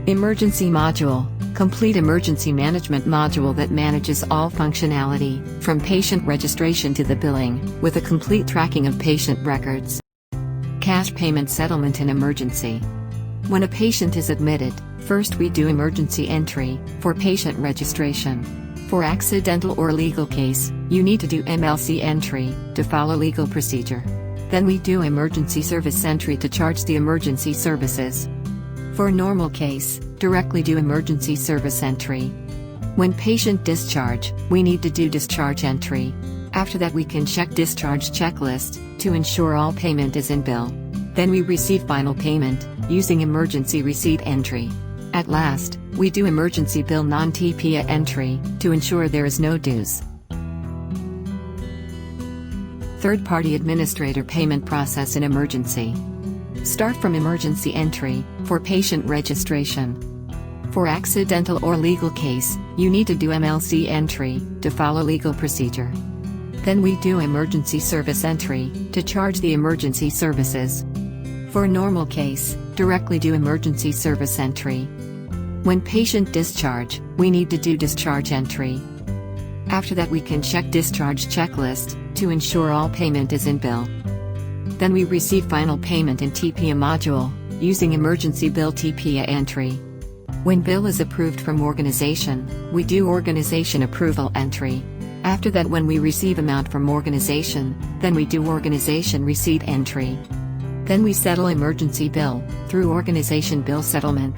Emergency module, complete emergency management module that manages all functionality, from patient registration to the billing, with a complete tracking of patient records. Cash payment settlement in emergency. When a patient is admitted, first we do emergency entry, for patient registration. For accidental or legal case, you need to do MLC entry, to follow legal procedure. Then we do emergency service entry to charge the emergency services. For normal case, directly do emergency service entry. When patient discharge, we need to do discharge entry. After that we can check discharge checklist, to ensure all payment is in bill. Then we receive final payment, using emergency receipt entry. At last, we do emergency bill non-TPA entry, to ensure there is no dues. Third-party administrator payment process in emergency. Start from emergency entry, for patient registration. For accidental or legal case, you need to do MLC entry, to follow legal procedure. Then we do emergency service entry, to charge the emergency services. For normal case, directly do emergency service entry. When patient discharge, we need to do discharge entry. After that we can check discharge checklist, to ensure all payment is in bill. Then we receive final payment in TPA module, using emergency bill TPA entry. When bill is approved from organization, we do organization approval entry. After that when we receive amount from organization, then we do organization receipt entry. Then we settle emergency bill, through organization bill settlement.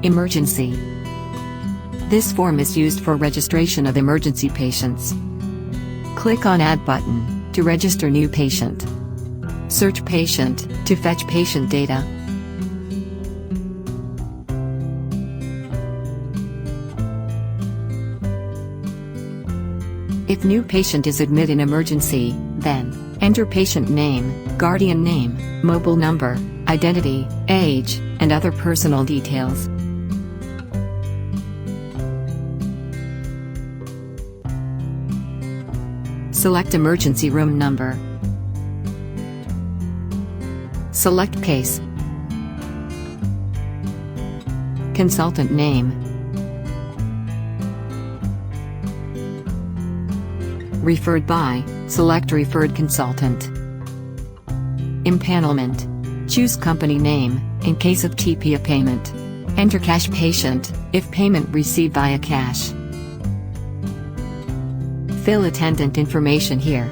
Emergency. This form is used for registration of emergency patients. Click on Add button, to register new patient. Search patient, to fetch patient data. If new patient is admitted in emergency, then enter patient name, guardian name, mobile number, identity, age, and other personal details. Select emergency room number. Select case. Consultant name. Referred by, select referred consultant. Empanelment. Choose company name, in case of TPA payment. Enter cash patient, if payment received via cash. Fill attendant information here.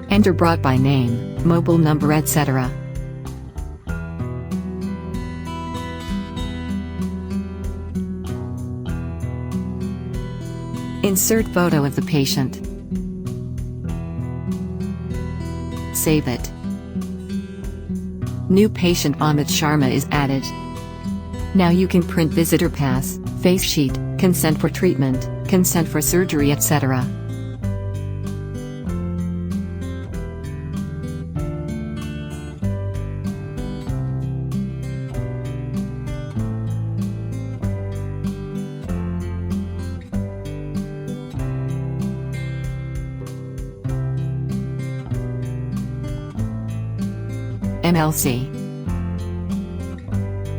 Enter brought by name, mobile number, etc. Insert photo of the patient. Save it. New patient Amit Sharma is added. Now you can print visitor pass, face sheet, consent for treatment, consent for surgery, etc. MLC.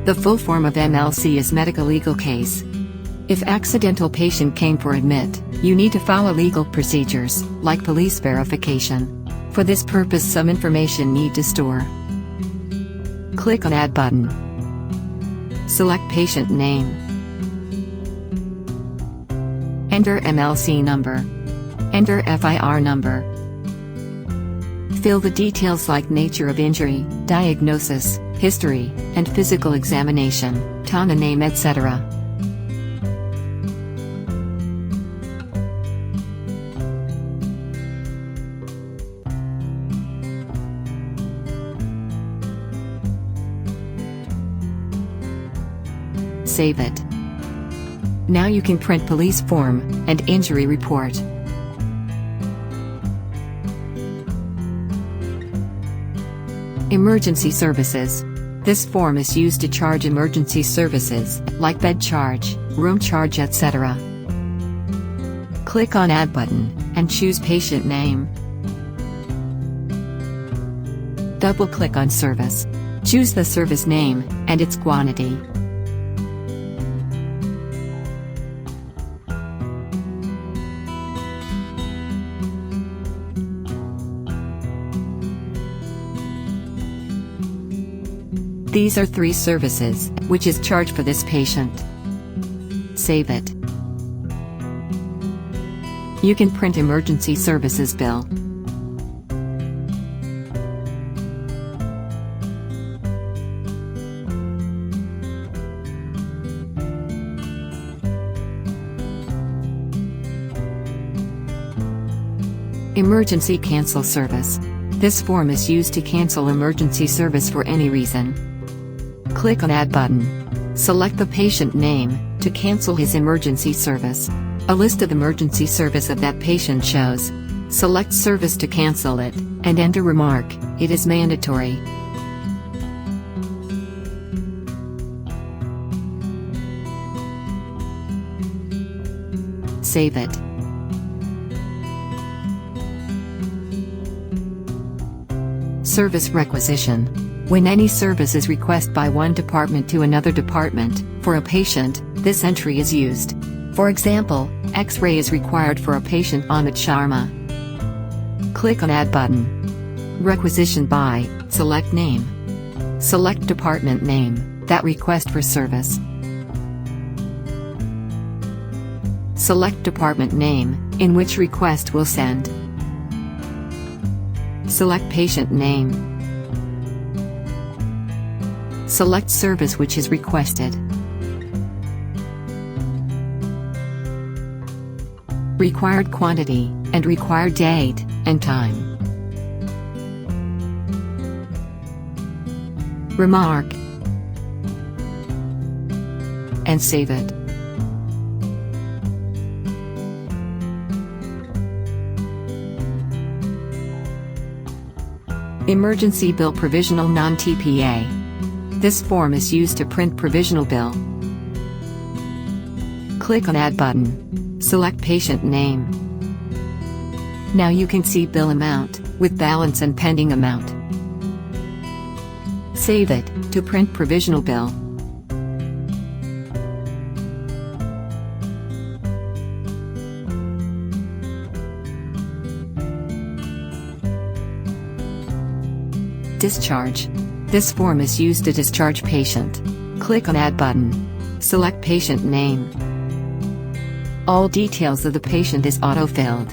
The full form of MLC is medical legal case. If accidental patient came for admit, you need to follow legal procedures, like police verification. For this purpose some information need to store. Click on Add button. Select patient name. Enter MLC number. Enter FIR number. Fill the details like nature of injury, diagnosis, history, and physical examination, Tana name, etc. Save it. Now you can print police form and injury report. Emergency services. This form is used to charge emergency services, like bed charge, room charge, etc. Click on Add button, and choose patient name. Double-click on service. Choose the service name and its quantity. These are 3 services, which is charged for this patient. Save it. You can print emergency services bill. Emergency cancel service. This form is used to cancel emergency service for any reason. Click on Add button. Select the patient name to cancel his emergency service. A list of emergency service of that patient shows. Select service to cancel it, and enter remark, "It is mandatory." Save it. Service requisition. When any service is requested by one department to another department, for a patient, this entry is used. For example, X-ray is required for a patient Amit Sharma. Click on Add button. Requisition by, select name. Select department name, that request for service. Select department name, in which request will send. Select patient name. Select service which is requested. Required quantity, and required date and time. Remark. And save it. Emergency Bill Provisional Non-TPA. This form is used to print provisional bill. Click on Add button. Select patient name. Now you can see bill amount, with balance and pending amount. Save it, to print provisional bill. Discharge. This form is used to discharge patient. Click on Add button. Select patient name. All details of the patient is auto-filled.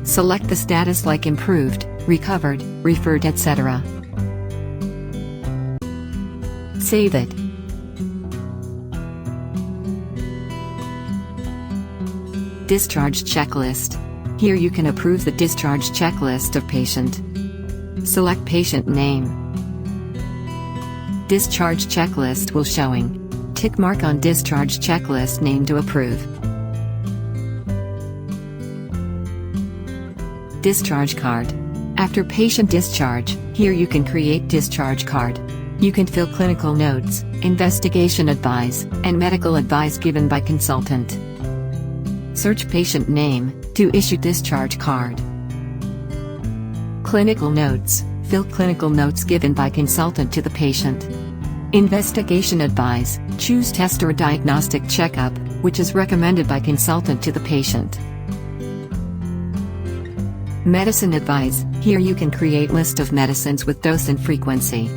Select the status like improved, recovered, referred, etc. Save it. Discharge checklist. Here you can approve the discharge checklist of patient. Select patient name. Discharge checklist will showing. Tick mark on discharge checklist name to approve. Discharge card. After patient discharge, here you can create discharge card. You can fill clinical notes, investigation advice, and medical advice given by consultant. Search patient name to issue discharge card. Clinical notes. Fill clinical notes given by consultant to the patient. Investigation advice. Choose test or diagnostic checkup, which is recommended by consultant to the patient. Medicine advice. Here you can create list of medicines with dose and frequency.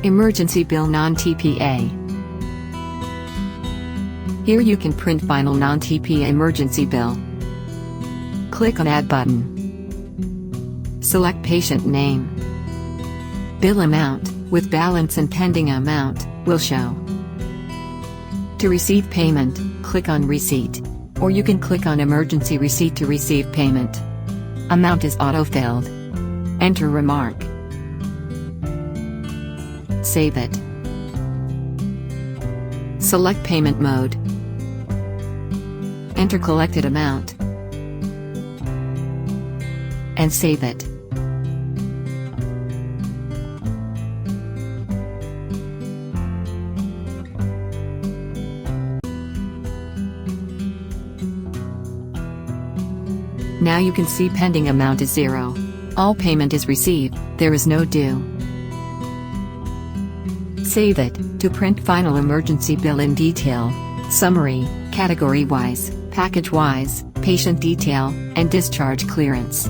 Emergency Bill Non-TPA. Here you can print final non-TPA emergency bill. Click on Add button. Select patient name. Bill amount, with balance and pending amount, will show. To receive payment, click on Receipt. Or you can click on Emergency Receipt to receive payment. Amount is auto-filled. Enter remark. Save it. Enter collected amount and save it. Now you can see pending amount is 0. All payment is received, there is no due. Save it, to print final emergency bill in detail, summary, category-wise, package-wise, patient detail, and discharge clearance.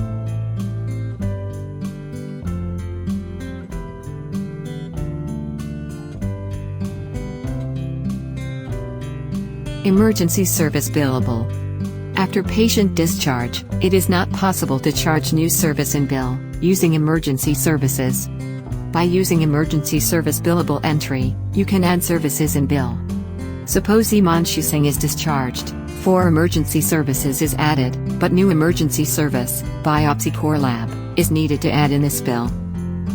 Emergency service billable. After patient discharge, it is not possible to charge new service in bill, using emergency services. By using emergency service billable entry, you can add services in bill. Suppose Iman Shusing is discharged, 4 emergency services is added, but new emergency service, biopsy core lab, is needed to add in this bill.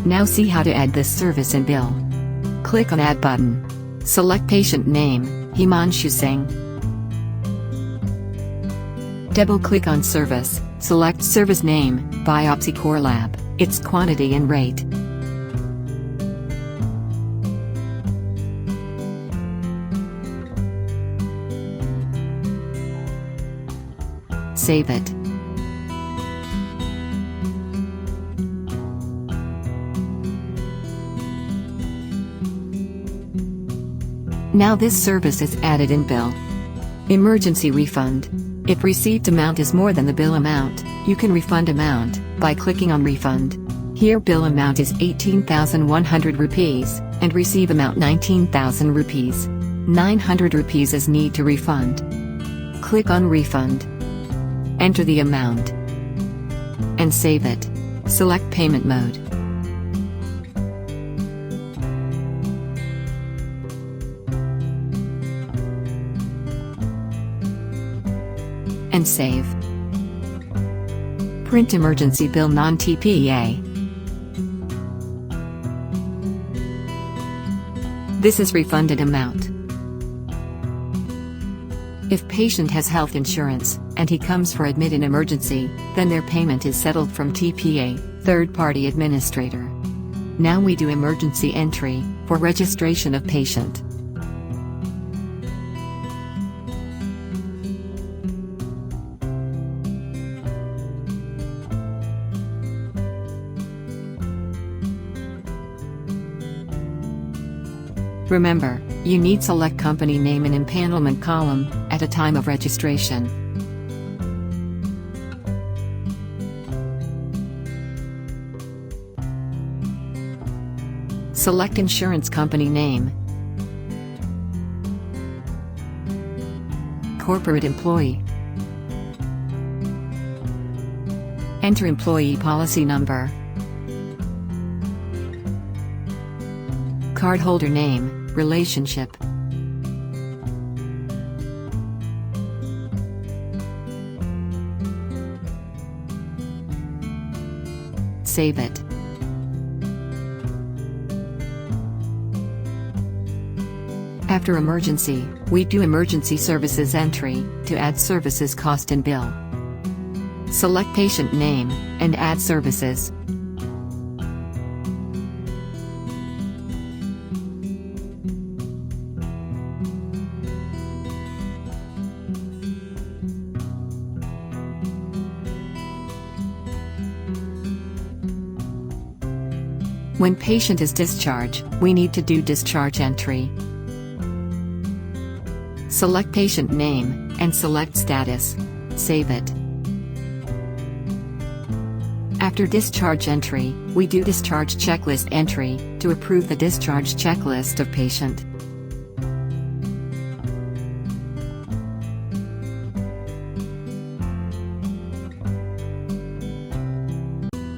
Now see how to add this service in bill. Click on Add button. Select patient name, Iman Shusing. Double-click on service, select service name, biopsy core lab, its quantity and rate. Save it. Now this service is added in bill. Emergency refund. If received amount is more than the bill amount, you can refund amount by clicking on refund. Here bill amount is 18,100 rupees, and receive amount 19,000 rupees. 900 rupees is need to refund. Click on refund. Enter the amount. And save it. Select payment mode. And save. Print emergency bill non-TPA. This is refunded amount. If patient has health insurance, and he comes for admit in emergency, then their payment is settled from TPA, third-party administrator. Now we do emergency entry, for registration of patient. Remember, you need select company name in empanelment column, at a time of registration. Select insurance company name. Corporate employee. Enter employee policy number. Cardholder name, relationship. Save it. After emergency, we do emergency services entry, to add services cost in bill. Select patient name, and add services. When patient is discharged, we need to do discharge entry. Select patient name, and select status. Save it. After discharge entry, we do discharge checklist entry, to approve the discharge checklist of patient.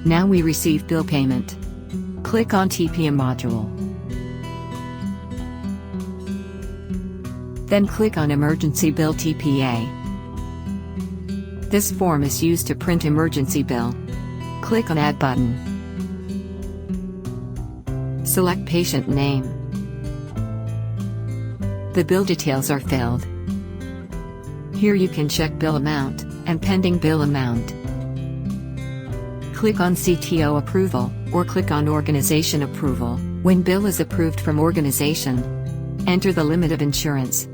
Now we receive bill payment. Click on TPA module. Then click on Emergency Bill TPA. This form is used to print emergency bill. Click on Add button. Select patient name. The bill details are filled. Here you can check bill amount and pending bill amount. Click on CTO approval, or click on organization approval. When bill is approved from organization, enter the limit of insurance,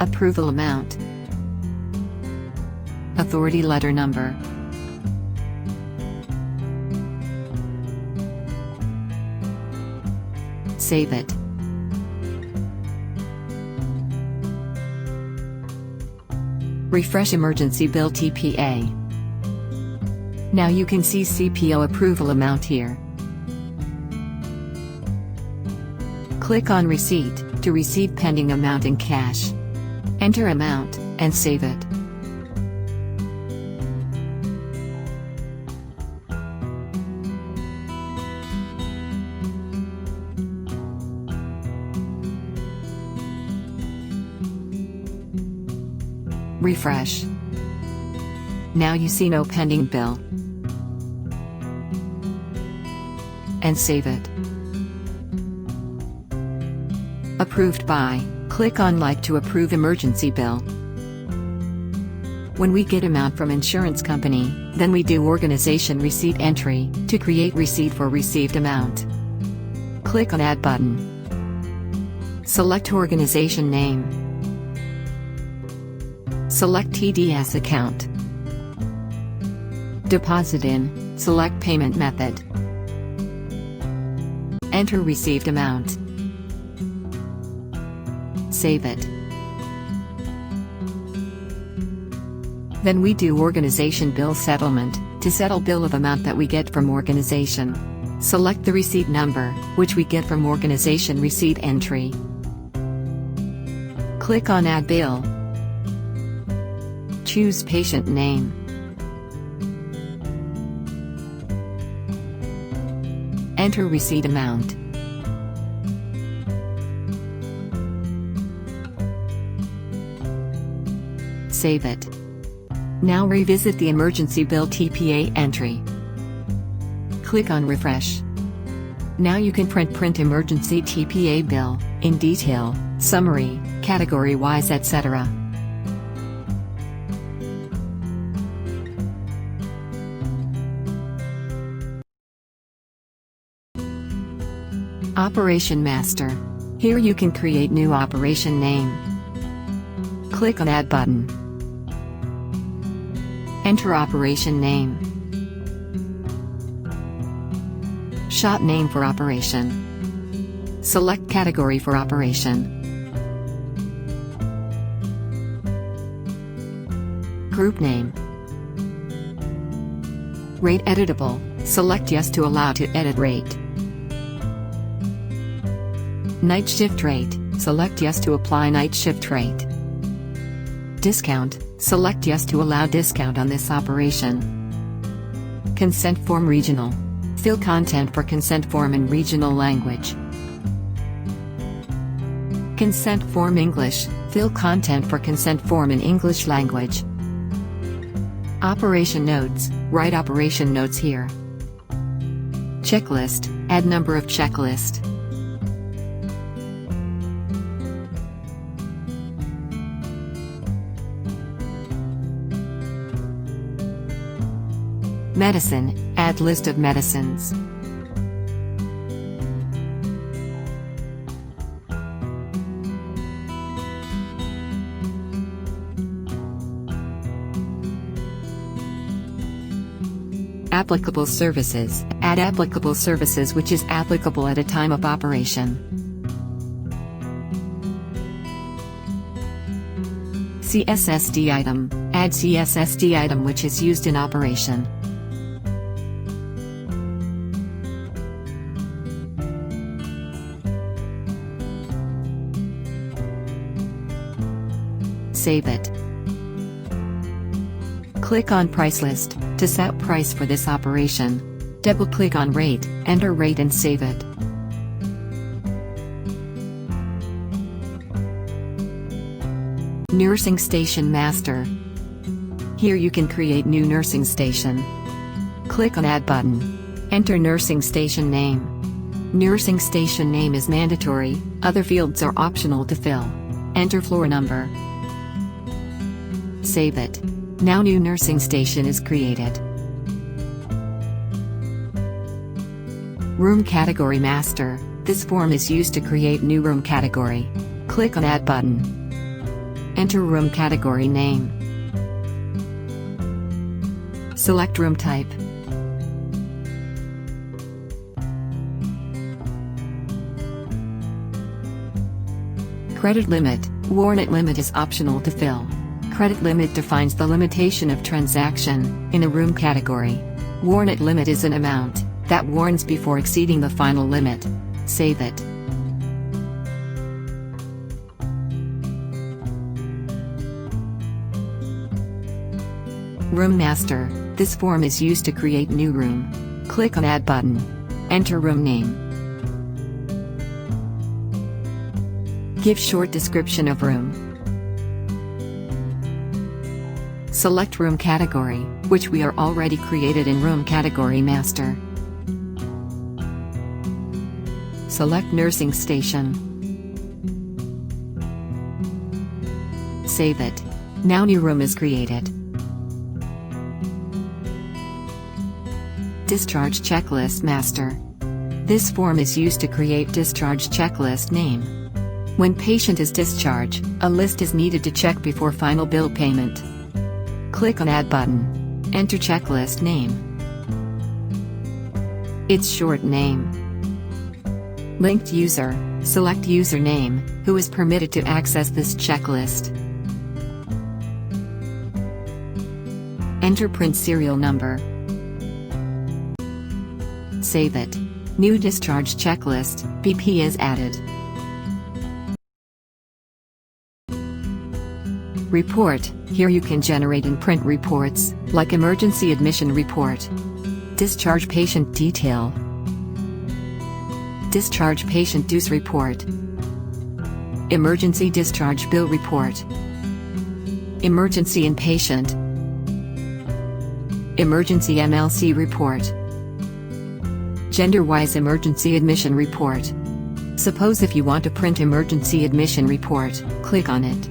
approval amount, authority letter number, save it. Refresh emergency bill TPA. Now you can see CPO approval amount here. Click on receipt to receive pending amount in cash. Enter amount and save it. Refresh. Now you see no pending bill. And save it. Approved by. Click on Like to approve emergency bill. When we get amount from insurance company, then we do organization receipt entry to create receipt for received amount. Click on Add button. Select organization name. Select TDS account. Deposit in, select payment method. Enter received amount. Save it. Then we do organization bill settlement, to settle bill of amount that we get from organization. Select the receipt number, which we get from organization receipt entry. Click on Add bill. Choose patient name. Enter receipt amount. Save it. Now revisit the emergency bill TPA entry. Click on Refresh. Now you can print emergency TPA bill, in detail, summary, category-wise, etc. Operation Master. Here you can create new operation name. Click on Add button. Enter operation name. Shop name for operation. Select category for operation. Group name. Rate editable. Select Yes to allow to edit rate. Night shift rate. Select Yes to apply night shift rate. Discount. Select Yes to allow discount on this operation. Consent form regional. Fill content for consent form in regional language. Consent form English. Fill content for consent form in English language. Operation notes. Write operation notes here. Checklist. Add number of checklist. Medicine. Add list of medicines. Applicable services. Add applicable services which is applicable at a time of operation. CSSD item. Add CSSD item which is used in operation. Save it. Click on Price List to set price for this operation. Double-click on Rate, enter rate and save it. Nursing Station Master. Here you can create new nursing station. Click on Add button. Enter nursing station name. Nursing station name is mandatory, Other fields are optional to fill. Enter floor number. Save it. Now new nursing station is created. Room category master. This form is used to create new room category. Click on Add button. Enter room category name. Select room type. Credit limit. Warrant limit is optional to fill. Credit limit defines the limitation of transaction in a room category. Warrant limit is an amount that warrants before exceeding the final limit. Save it. Room master. This form is used to create new room. Click on Add button. Enter room name. Give short description of room. Select room category, which we are already created in room category master. Select nursing station. Save it. Now new room is created. Discharge checklist master. This form is used to create discharge checklist name. When patient is discharged, a list is needed to check before final bill payment. Click on Add button. Enter checklist name. Its short name. Linked user. Select username, who is permitted to access this checklist. Enter print serial number. Save it. New discharge checklist, BP is added. Report. Here you can generate and print reports, like emergency admission report. Discharge patient detail. Discharge patient dues report. Emergency discharge bill report. Emergency inpatient. Emergency MLC report. Gender-wise emergency admission report. Suppose if you want to print emergency admission report, click on it.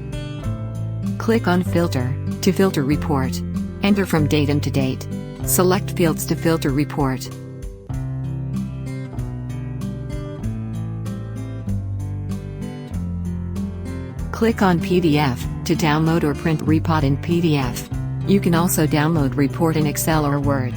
Click on Filter, to filter report. Enter from datum to date. Select fields to filter report. Click on PDF, to download or print report in PDF. You can also download report in Excel or Word.